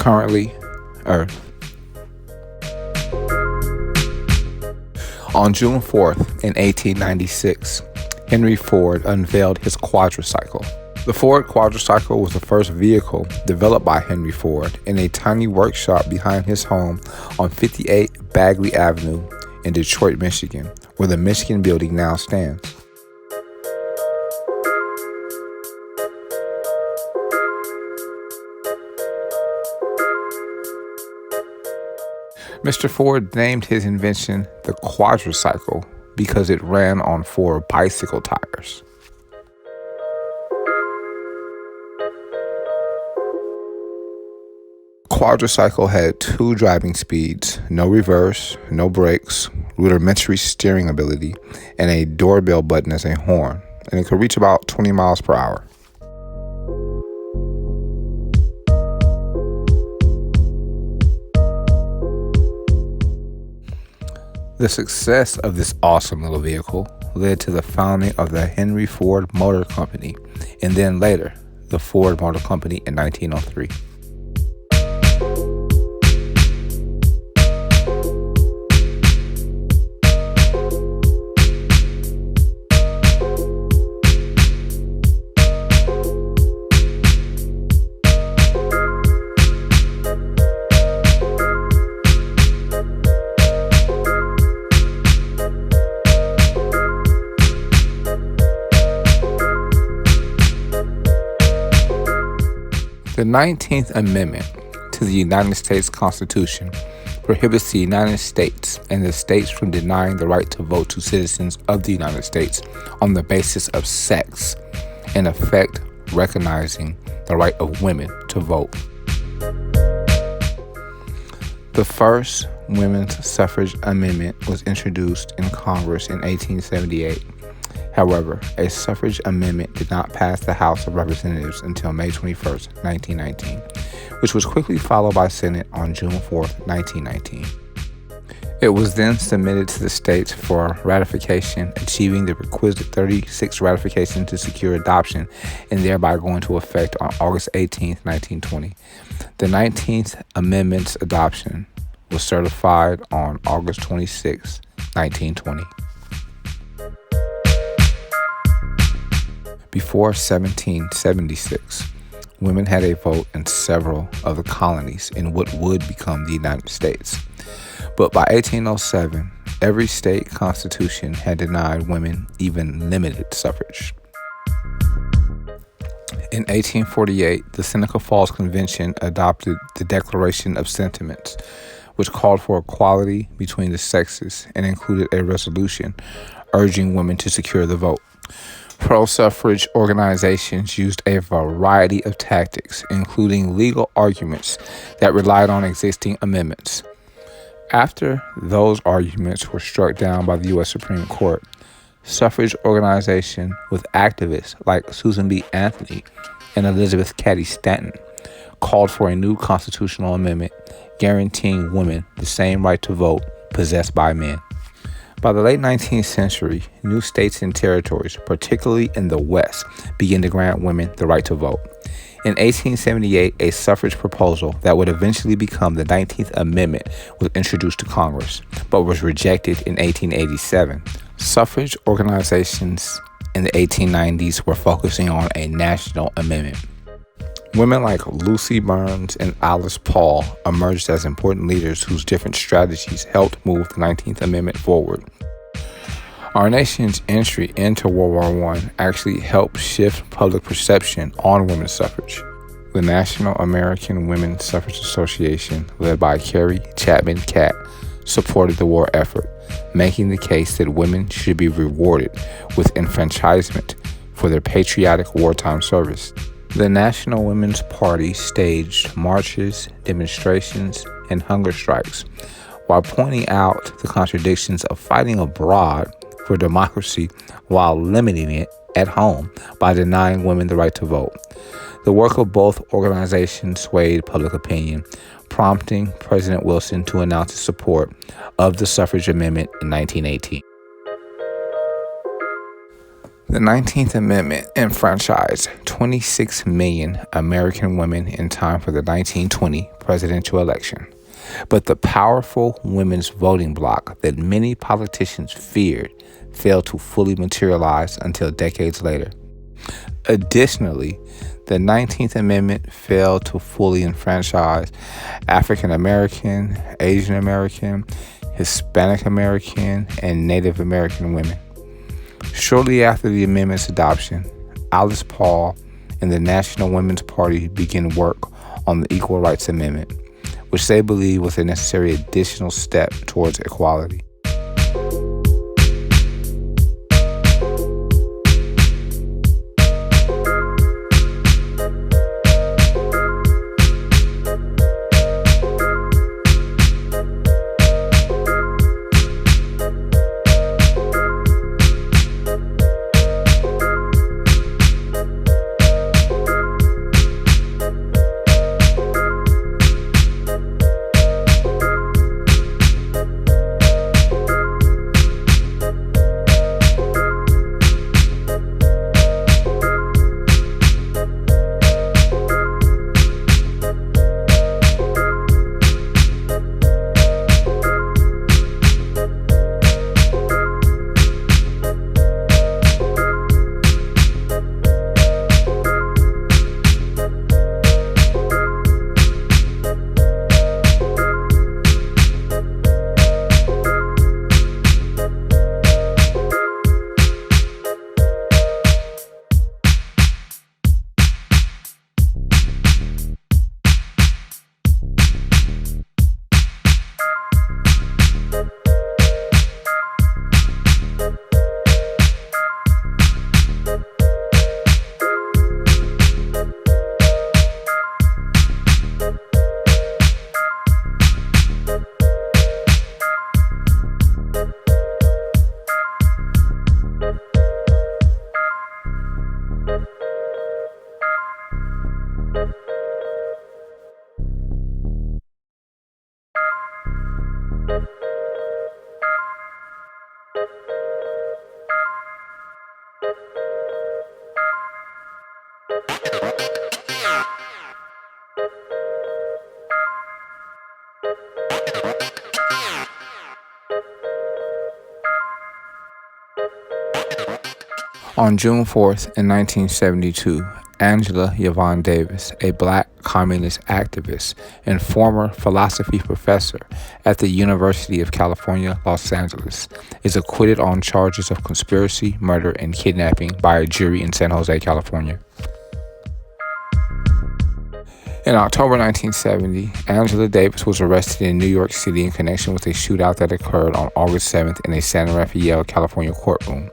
currently Earth. On June 4th, in 1896, Henry Ford unveiled his quadricycle. The Ford Quadricycle was the first vehicle developed by Henry Ford in a tiny workshop behind his home on 58 Bagley Avenue in Detroit, Michigan, where the Michigan Building now stands. Mr. Ford named his invention the Quadricycle because it ran on 4 bicycle tires. Quadricycle had 2 driving speeds, no reverse, no brakes, rudimentary steering ability, and a doorbell button as a horn, and it could reach about 20 miles per hour. The success of this awesome little vehicle led to the founding of the Henry Ford Motor Company, and then later, the Ford Motor Company in 1903. The 19th Amendment to the United States Constitution prohibits the United States and the states from denying the right to vote to citizens of the United States on the basis of sex, in effect recognizing the right of women to vote. The first Women's Suffrage Amendment was introduced in Congress in 1878. However, a suffrage amendment did not pass the House of Representatives until May 21st, 1919, which was quickly followed by Senate on June 4th, 1919. It was then submitted to the states for ratification, achieving the requisite 36 ratifications to secure adoption and thereby going into effect on August 18th, 1920. The 19th Amendment's adoption was certified on August 26, 1920. Before 1776, women had a vote in several of the colonies in what would become the United States. But by 1807, every state constitution had denied women even limited suffrage. In 1848, the Seneca Falls Convention adopted the Declaration of Sentiments, which called for equality between the sexes and included a resolution urging women to secure the vote. Pro-suffrage organizations used a variety of tactics, including legal arguments that relied on existing amendments. After those arguments were struck down by the U.S. Supreme Court, suffrage organizations with activists like Susan B. Anthony and Elizabeth Cady Stanton called for a new constitutional amendment guaranteeing women the same right to vote possessed by men. By the late 19th century, new states and territories, particularly in the West, began to grant women the right to vote. In 1878, a suffrage proposal that would eventually become the 19th Amendment was introduced to Congress, but was rejected in 1887. Suffrage organizations in the 1890s were focusing on a national amendment. Women like Lucy Burns and Alice Paul emerged as important leaders whose different strategies helped move the 19th Amendment forward. Our nation's entry into World War I actually helped shift public perception on women's suffrage. The National American Women's Suffrage Association, led by Carrie Chapman Catt, supported the war effort, making the case that women should be rewarded with enfranchisement for their patriotic wartime service. The National Women's Party staged marches, demonstrations, and hunger strikes while pointing out the contradictions of fighting abroad for democracy while limiting it at home by denying women the right to vote. The work of both organizations swayed public opinion, prompting President Wilson to announce his support of the suffrage amendment in 1918. The 19th Amendment enfranchised 26 million American women in time for the 1920 presidential election. But the powerful women's voting bloc that many politicians feared failed to fully materialize until decades later. Additionally, the 19th Amendment failed to fully enfranchise African American, Asian American, Hispanic American, and Native American women. Shortly after the amendment's adoption, Alice Paul and the National Women's Party began work on the Equal Rights Amendment, which they believed was a necessary additional step towards equality. On June 4th in 1972, Angela Yvonne Davis, a black communist activist and former philosophy professor at the University of California, Los Angeles, is acquitted on charges of conspiracy, murder, and kidnapping by a jury in San Jose, California. In October 1970, Angela Davis was arrested in New York City in connection with a shootout that occurred on August 7th in a San Rafael, California courtroom.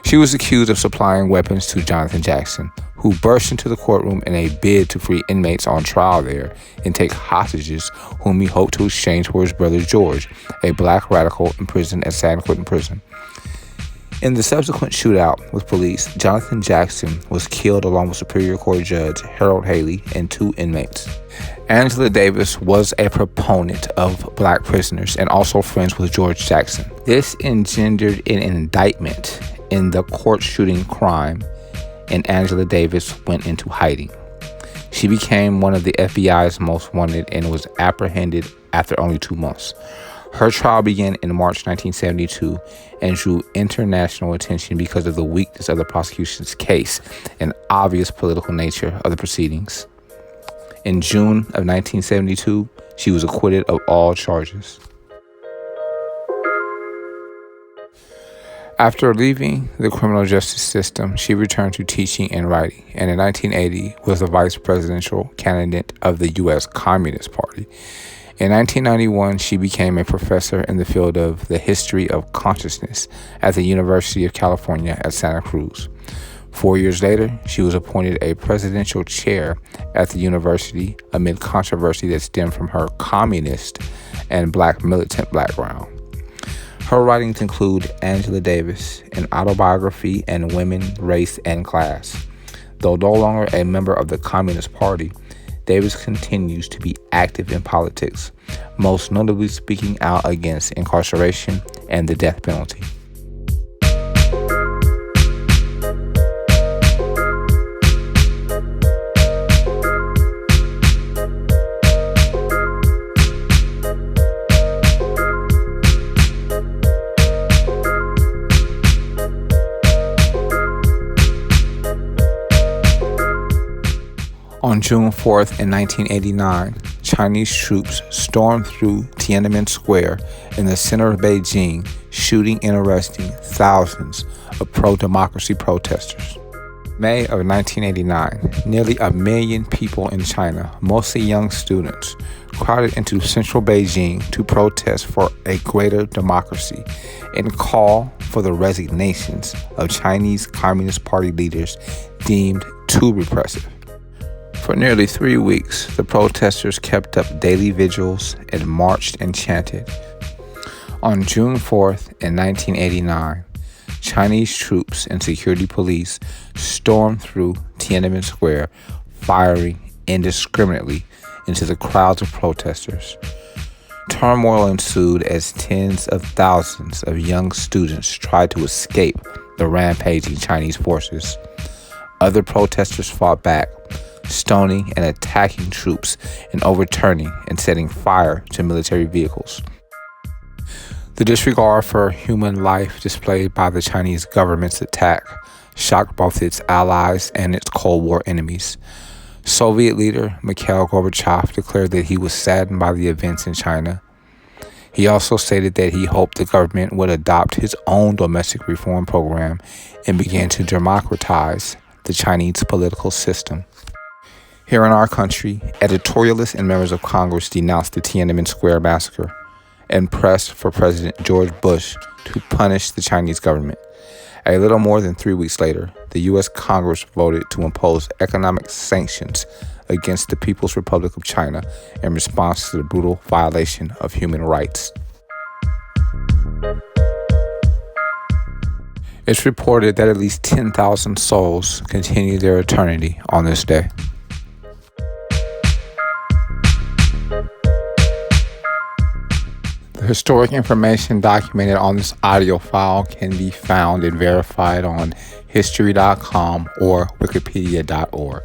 She was accused of supplying weapons to Jonathan Jackson, who burst into the courtroom in a bid to free inmates on trial there and take hostages whom he hoped to exchange for his brother George, a black radical imprisoned at San Quentin Prison. In the subsequent shootout with police, Jonathan Jackson was killed along with Superior Court Judge Harold Haley and 2 inmates. Angela Davis was a proponent of black prisoners and also friends with George Jackson. This engendered an indictment in the court shooting crime, and Angela Davis went into hiding. She became one of the FBI's most wanted and was apprehended after only 2 months. Her trial began in March 1972 and drew international attention because of the weakness of the prosecution's case and obvious political nature of the proceedings. In June of 1972, she was acquitted of all charges. After leaving the criminal justice system, she returned to teaching and writing, and in 1980 was the vice presidential candidate of the U.S. Communist Party. In 1991, she became a professor in the field of the history of consciousness at the University of California at Santa Cruz. 4 years later, she was appointed a presidential chair at the university amid controversy that stemmed from her communist and black militant background. Her writings include Angela Davis, an autobiography, and Women, Race, and Class. Though no longer a member of the Communist Party, Davis continues to be active in politics, most notably speaking out against incarceration and the death penalty. June 4th in 1989, Chinese troops stormed through Tiananmen Square in the center of Beijing, shooting and arresting thousands of pro-democracy protesters. May of 1989, nearly 1 million people in China, mostly young students, crowded into central Beijing to protest for a greater democracy and call for the resignations of Chinese Communist Party leaders deemed too repressive. For nearly 3 weeks, the protesters kept up daily vigils and marched and chanted. On June 4th in 1989, Chinese troops and security police stormed through Tiananmen Square, firing indiscriminately into the crowds of protesters. Turmoil ensued as tens of thousands of young students tried to escape the rampaging Chinese forces. Other protesters fought back, stoning and attacking troops and overturning and setting fire to military vehicles. The disregard for human life displayed by the Chinese government's attack shocked both its allies and its Cold War enemies. Soviet leader Mikhail Gorbachev declared that he was saddened by the events in China. He also stated that he hoped the government would adopt his own domestic reform program and begin to democratize the Chinese political system. Here in our country, editorialists and members of Congress denounced the Tiananmen Square massacre and pressed for President George Bush to punish the Chinese government. A little more than 3 weeks later, the U.S. Congress voted to impose economic sanctions against the People's Republic of China in response to the brutal violation of human rights. It's reported that at least 10,000 souls continue their eternity on this day. The historic information documented on this audio file can be found and verified on history.com or wikipedia.org.